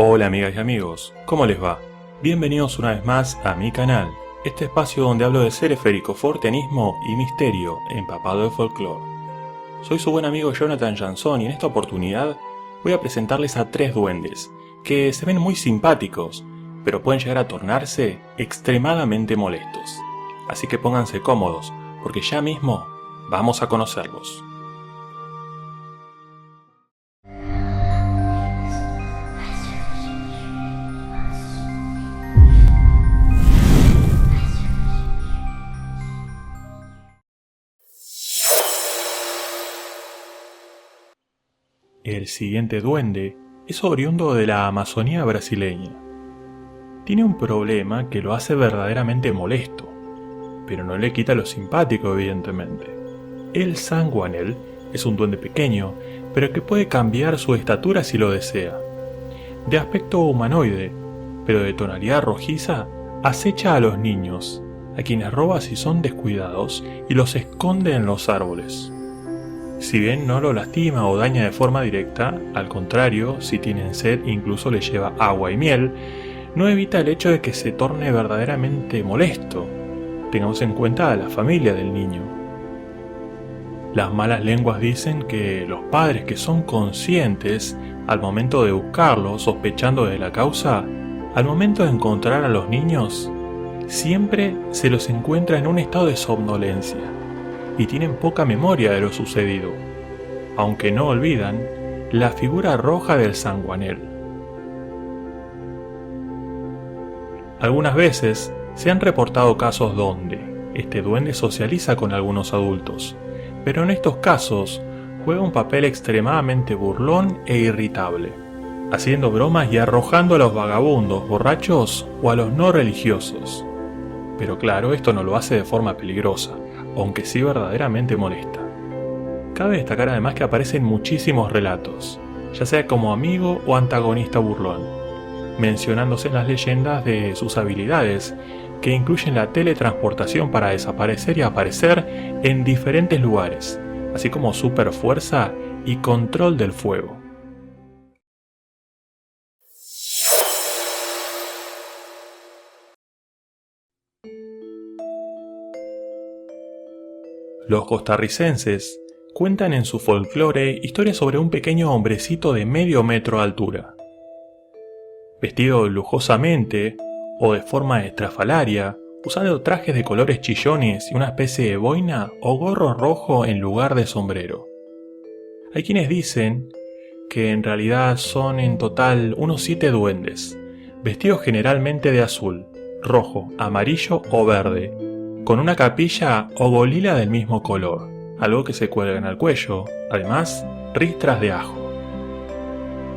Hola amigas y amigos, ¿cómo les va? Bienvenidos una vez más a mi canal, este espacio donde hablo de seres féricos, forteanismo y misterio empapado de folclore. Soy su buen amigo Jonathan Jansson y en esta oportunidad voy a presentarles a 3 duendes que se ven muy simpáticos, pero pueden llegar a tornarse extremadamente molestos. Así que pónganse cómodos, porque ya mismo vamos a conocerlos. El siguiente duende es oriundo de la Amazonía brasileña. Tiene un problema que lo hace verdaderamente molesto, pero no le quita lo simpático evidentemente. El Sanguanel es un duende pequeño, pero que puede cambiar su estatura si lo desea. De aspecto humanoide, pero de tonalidad rojiza, acecha a los niños, a quienes roba si son descuidados y los esconde en los árboles. Si bien no lo lastima o daña de forma directa, al contrario, si tienen sed incluso le lleva agua y miel, no evita el hecho de que se torne verdaderamente molesto. Tengamos en cuenta a la familia del niño. Las malas lenguas dicen que los padres que son conscientes al momento de buscarlo, sospechando de la causa, al momento de encontrar a los niños, siempre se los encuentra en un estado de somnolencia y tienen poca memoria de lo sucedido, aunque no olvidan la figura roja del Sanguanel. Algunas veces se han reportado casos donde este duende socializa con algunos adultos, pero en estos casos juega un papel extremadamente burlón e irritable, haciendo bromas y arrojando a los vagabundos, borrachos o a los no religiosos. Pero claro, esto no lo hace de forma peligrosa, aunque sí verdaderamente molesta. Cabe destacar además que aparece en muchísimos relatos, ya sea como amigo o antagonista burlón, mencionándose en las leyendas de sus habilidades, que incluyen la teletransportación para desaparecer y aparecer en diferentes lugares, así como super fuerza y control del fuego. Los costarricenses cuentan en su folclore historias sobre un pequeño hombrecito de medio metro de altura. Vestido lujosamente o de forma estrafalaria, usando trajes de colores chillones y una especie de boina o gorro rojo en lugar de sombrero. Hay quienes dicen que en realidad son en total unos 7 duendes, vestidos generalmente de azul, rojo, amarillo o verde, con una capilla o golila del mismo color, algo que se cuelgan al cuello, además ristras de ajo.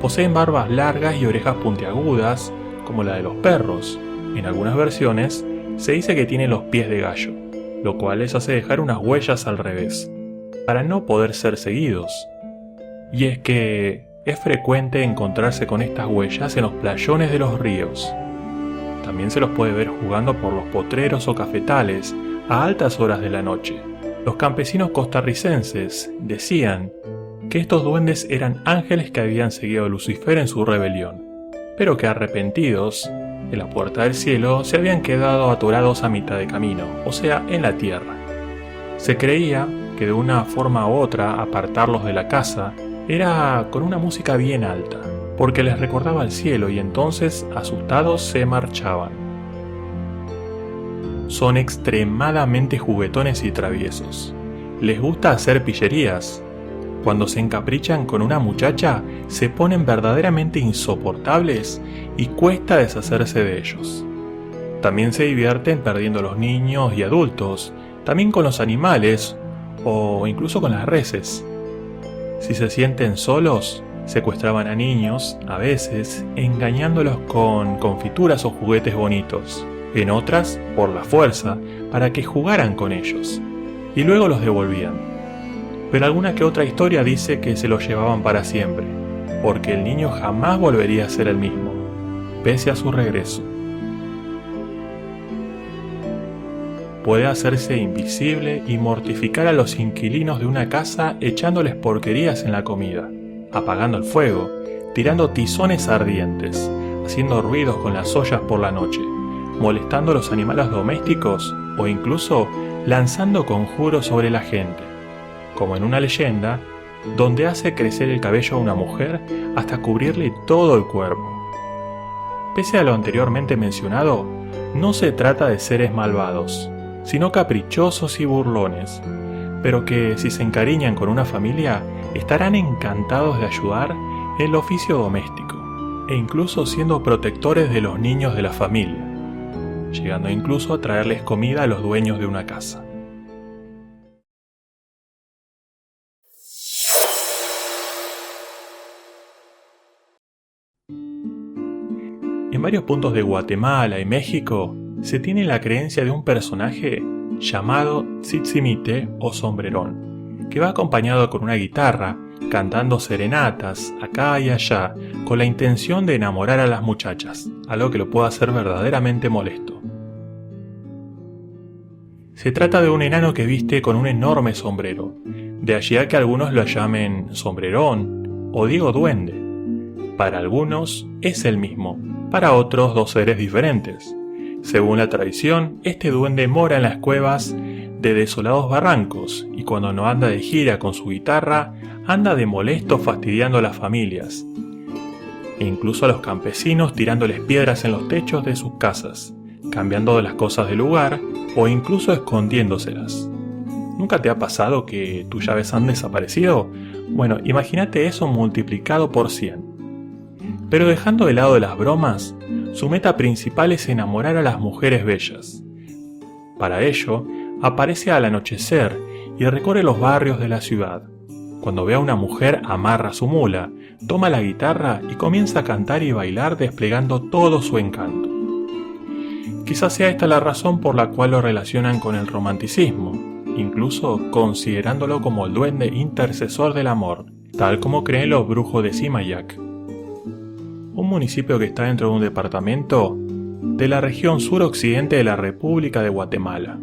Poseen barbas largas y orejas puntiagudas, como la de los perros. En algunas versiones se dice que tienen los pies de gallo, lo cual les hace dejar unas huellas al revés, para no poder ser seguidos. Y es que es frecuente encontrarse con estas huellas en los playones de los ríos. También se los puede ver jugando por los potreros o cafetales a altas horas de la noche. Los campesinos costarricenses decían que estos duendes eran ángeles que habían seguido a Lucifer en su rebelión, pero que arrepentidos, en la puerta del cielo se habían quedado atorados a mitad de camino, o sea, en la tierra. Se creía que de una forma u otra apartarlos de la casa era con una música bien alta, porque les recordaba el cielo y entonces, asustados, se marchaban. Son extremadamente juguetones y traviesos. Les gusta hacer pillerías. Cuando se encaprichan con una muchacha, se ponen verdaderamente insoportables y cuesta deshacerse de ellos. También se divierten perdiendo a los niños y adultos, también con los animales o incluso con las reses. Si se sienten solos, secuestraban a niños, a veces, engañándolos con confituras o juguetes bonitos, en otras, por la fuerza, para que jugaran con ellos, y luego los devolvían. Pero alguna que otra historia dice que se los llevaban para siempre, porque el niño jamás volvería a ser el mismo, pese a su regreso. Puede hacerse invisible y mortificar a los inquilinos de una casa echándoles porquerías en la comida, apagando el fuego, tirando tizones ardientes, haciendo ruidos con las ollas por la noche, molestando a los animales domésticos o incluso lanzando conjuros sobre la gente, como en una leyenda donde hace crecer el cabello a una mujer hasta cubrirle todo el cuerpo. Pese a lo anteriormente mencionado, no se trata de seres malvados, sino caprichosos y burlones, pero que si se encariñan con una familia, estarán encantados de ayudar en el oficio doméstico, e incluso siendo protectores de los niños de la familia, llegando incluso a traerles comida a los dueños de una casa. En varios puntos de Guatemala y México se tiene la creencia de un personaje llamado Tzitzimite o sombrerón, que va acompañado con una guitarra, cantando serenatas acá y allá, con la intención de enamorar a las muchachas, algo que lo puede hacer verdaderamente molesto. Se trata de un enano que viste con un enorme sombrero, de allí a que algunos lo llamen sombrerón o digo duende. Para algunos es el mismo, para otros dos seres diferentes. Según la tradición, este duende mora en las cuevas de desolados barrancos y cuando no anda de gira con su guitarra, anda de molesto fastidiando a las familias, e incluso a los campesinos tirándoles piedras en los techos de sus casas, cambiando las cosas de lugar o incluso escondiéndoselas. ¿Nunca te ha pasado que tus llaves han desaparecido? Bueno, imagínate eso multiplicado por 100. Pero dejando de lado las bromas, su meta principal es enamorar a las mujeres bellas. Para ello, aparece al anochecer y recorre los barrios de la ciudad. Cuando ve a una mujer, amarra su mula, toma la guitarra y comienza a cantar y bailar desplegando todo su encanto. Quizás sea esta la razón por la cual lo relacionan con el romanticismo, incluso considerándolo como el duende intercesor del amor, tal como creen los brujos de Simayac, un municipio que está dentro de un departamento de la región suroccidente de la República de Guatemala.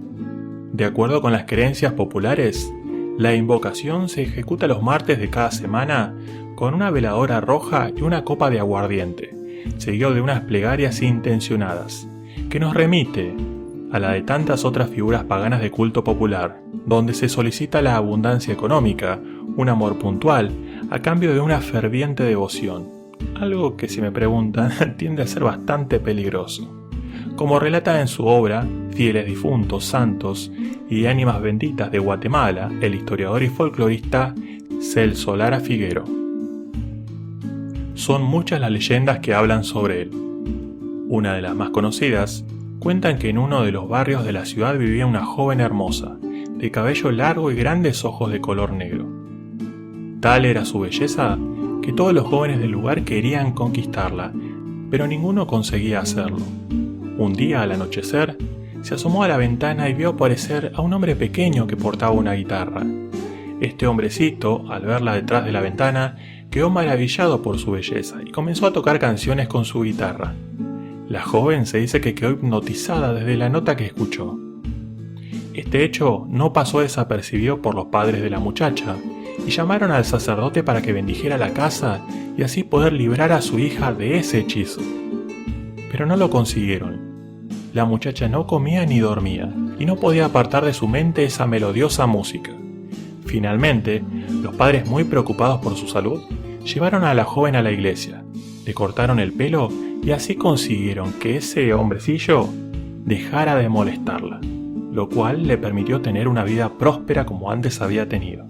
De acuerdo con las creencias populares, la invocación se ejecuta los martes de cada semana con una veladora roja y una copa de aguardiente, seguido de unas plegarias intencionadas, que nos remite a la de tantas otras figuras paganas de culto popular, donde se solicita la abundancia económica, un amor puntual, a cambio de una ferviente devoción. Algo que, si me preguntan, tiende a ser bastante peligroso. Como relata en su obra Fieles difuntos, santos y ánimas benditas de Guatemala, el historiador y folclorista Celso Lara Figuero. Son muchas las leyendas que hablan sobre él. Una de las más conocidas cuentan que en uno de los barrios de la ciudad vivía una joven hermosa, de cabello largo y grandes ojos de color negro. Tal era su belleza que todos los jóvenes del lugar querían conquistarla, pero ninguno conseguía hacerlo. Un día, al anochecer, se asomó a la ventana y vio aparecer a un hombre pequeño que portaba una guitarra. Este hombrecito, al verla detrás de la ventana, quedó maravillado por su belleza y comenzó a tocar canciones con su guitarra. La joven se dice que quedó hipnotizada desde la nota que escuchó. Este hecho no pasó desapercibido por los padres de la muchacha, y llamaron al sacerdote para que bendijera la casa y así poder librar a su hija de ese hechizo. Pero no lo consiguieron. La muchacha no comía ni dormía, y no podía apartar de su mente esa melodiosa música. Finalmente, los padres, muy preocupados por su salud, llevaron a la joven a la iglesia, le cortaron el pelo y así consiguieron que ese hombrecillo dejara de molestarla, lo cual le permitió tener una vida próspera como antes había tenido.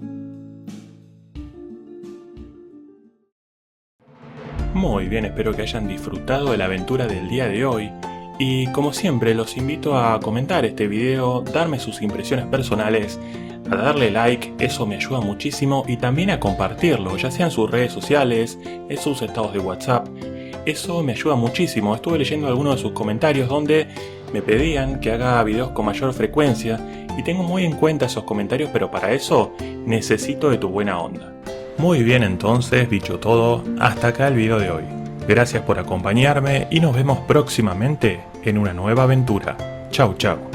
Muy bien, espero que hayan disfrutado de la aventura del día de hoy y como siempre los invito a comentar este video, darme sus impresiones personales, a darle like, eso me ayuda muchísimo, y también a compartirlo, ya sea en sus redes sociales, en sus estados de WhatsApp. Eso me ayuda muchísimo. Estuve leyendo algunos de sus comentarios donde me pedían que haga videos con mayor frecuencia y tengo muy en cuenta esos comentarios, pero para eso necesito de tu buena onda. Muy bien, entonces, dicho todo, hasta acá el video de hoy. Gracias por acompañarme y nos vemos próximamente en una nueva aventura. Chau chau.